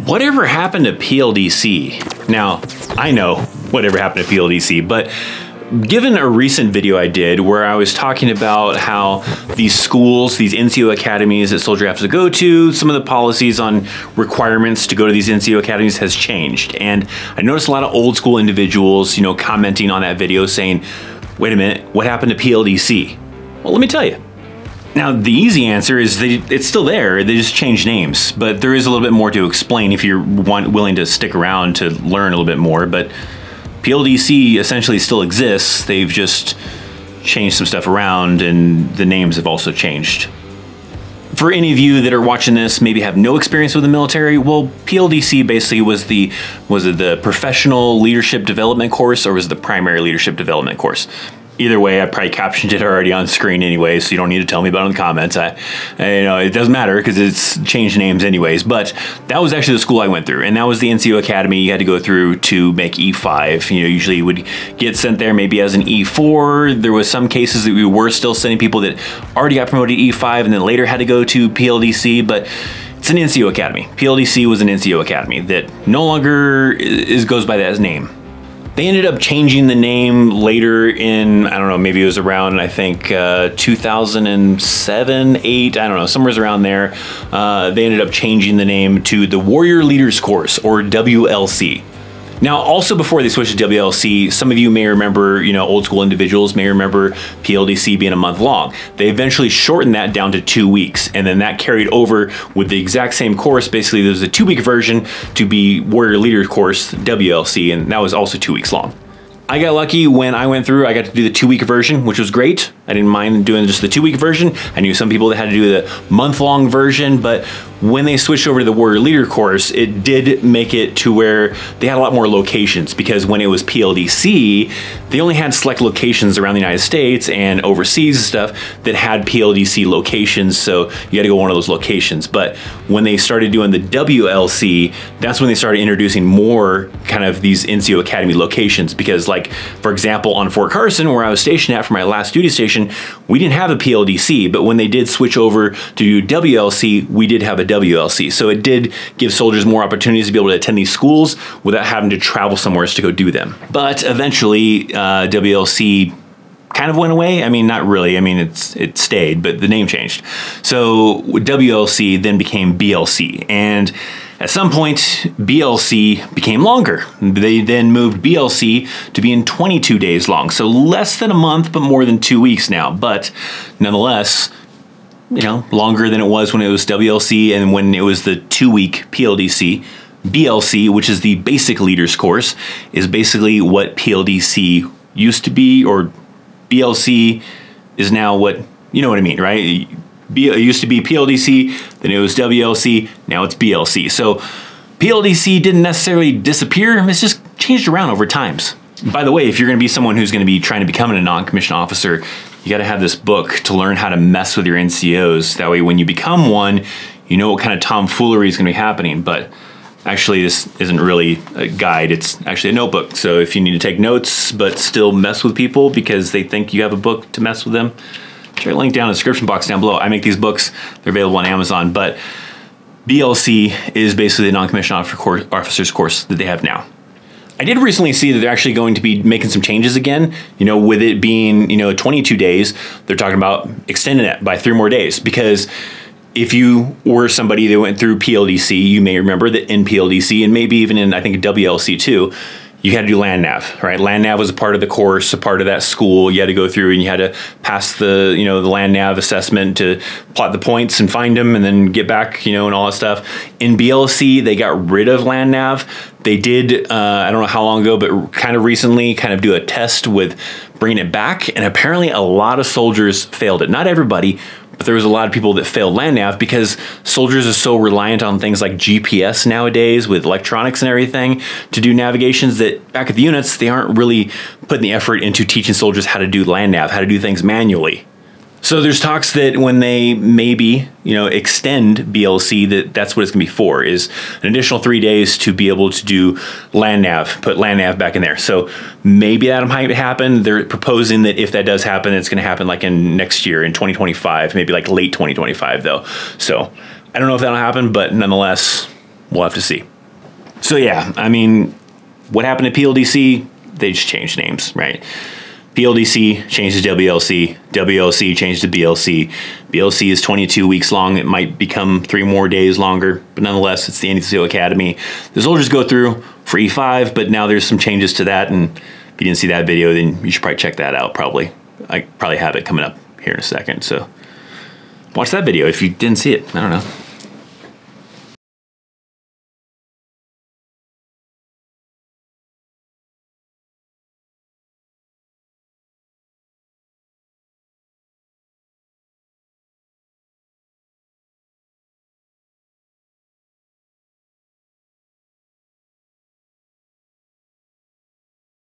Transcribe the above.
Whatever happened to PLDC? Now, I know whatever happened to PLDC, but given a recent video I did where I was talking about how these schools, these NCO academies that soldier have to go to, some of the policies on requirements to go to these NCO academies has changed. And I noticed a lot of old school individuals, commenting on that video saying, wait a minute, what happened to PLDC? Well, let me tell you. Now, the easy answer is that it's still there, they just changed names, but there is a little bit more to explain if you're willing to stick around to learn a little bit more. But PLDC essentially still exists, they've just changed some stuff around and the names have also changed. For any of you that are watching this, maybe have no experience with the military, well, PLDC basically was it the professional leadership development course or was it the primary leadership development course? Either way, I probably captioned it already on screen anyway, so you don't need to tell me about it in the comments. It doesn't matter because it's changed names anyways, but that was actually the school I went through, and that was the NCO Academy you had to go through to make E5. Usually you would get sent there maybe as an E4. There was some cases that we were still sending people that already got promoted to E5 and then later had to go to PLDC, but it's an NCO Academy. PLDC was an NCO Academy that no longer goes by that name. They ended up changing the name later in, I don't know, maybe it was around, I think, 2007, 8, I don't know, somewhere around there. They ended up changing the name to the Warrior Leaders Course, or WLC. Now, also before they switched to WLC, some of you may remember, old school individuals may remember PLDC being a month long. They eventually shortened that down to 2 weeks, and then that carried over with the exact same course. Basically, there was a 2-week version to be Warrior Leader Course, WLC, and that was also 2 weeks long. I got lucky when I went through, I got to do the 2-week version, which was great. I didn't mind doing just the 2-week version. I knew some people that had to do the month-long version, but when they switched over to the Warrior Leader course, it did make it to where they had a lot more locations, because when it was PLDC, they only had select locations around the United States and overseas and stuff that had PLDC locations, so you had to go one of those locations. But when they started doing the WLC, that's when they started introducing more kind of these NCO Academy locations, because like, for example, on Fort Carson, where I was stationed at for my last duty station, we didn't have a PLDC, but when they did switch over to do WLC, we did have a WLC. So it did give soldiers more opportunities to be able to attend these schools without having to travel somewhere to go do them. But eventually, WLC kind of went away. I mean, not really. I mean, it stayed, but the name changed. So WLC then became BLC, and at some point, BLC became longer. They then moved BLC to being 22 days long, so less than a month, but more than 2 weeks now. But nonetheless, longer than it was when it was WLC and when it was the 2-week PLDC. BLC, which is the Basic Leaders Course, is basically what PLDC used to be, or BLC is now what, you know what I mean, right? It used to be PLDC, then it was WLC, now it's BLC. So PLDC didn't necessarily disappear, it's just changed around over times. By the way, if you're going to be someone who's going to be trying to become a non-commissioned officer, you got to have this book to learn how to mess with your NCOs. That way when you become one, you know what kind of tomfoolery is going to be happening. But actually, this isn't really a guide, it's actually a notebook. So if you need to take notes but still mess with people because they think you have a book to mess with them, share a link down in the description box down below. I make these books, they're available on Amazon, but BLC is basically the non-commissioned officer's course that they have now. I did recently see that they're actually going to be making some changes again, with it being, 22 days, they're talking about extending it by 3 more days, because if you were somebody that went through PLDC, you may remember that in PLDC, and maybe even in, I think, WLC too, you had to do land nav, right? Land nav was a part of the course, a part of that school. You had to go through and you had to pass the, the land nav assessment to plot the points and find them and then get back, and all that stuff. In BLC, they got rid of land nav. They did, I don't know how long ago, but kind of recently, do a test with bringing it back. And apparently a lot of soldiers failed it. Not everybody, but there was a lot of people that failed land nav because soldiers are so reliant on things like GPS nowadays with electronics and everything to do navigations that back at the units, they aren't really putting the effort into teaching soldiers how to do land nav, how to do things manually. So there's talks that when they maybe, extend BLC, that's what it's gonna be for, is an additional 3 days to be able to do land nav, put land nav back in there. So maybe that might happen. They're proposing that if that does happen, it's gonna happen like in next year, in 2025, maybe like late 2025 though. So I don't know if that'll happen, but nonetheless, we'll have to see. So yeah, I mean, what happened to PLDC? They just changed names, right? PLDC changed to WLC. WLC changed to BLC. BLC is 22 weeks long. It might become 3 more days longer, but nonetheless, it's the NCO Academy. The soldiers go through for E5, but now there's some changes to that. And if you didn't see that video, then you should probably check that out. I probably have it coming up here in a second. So watch that video if you didn't see it. I don't know.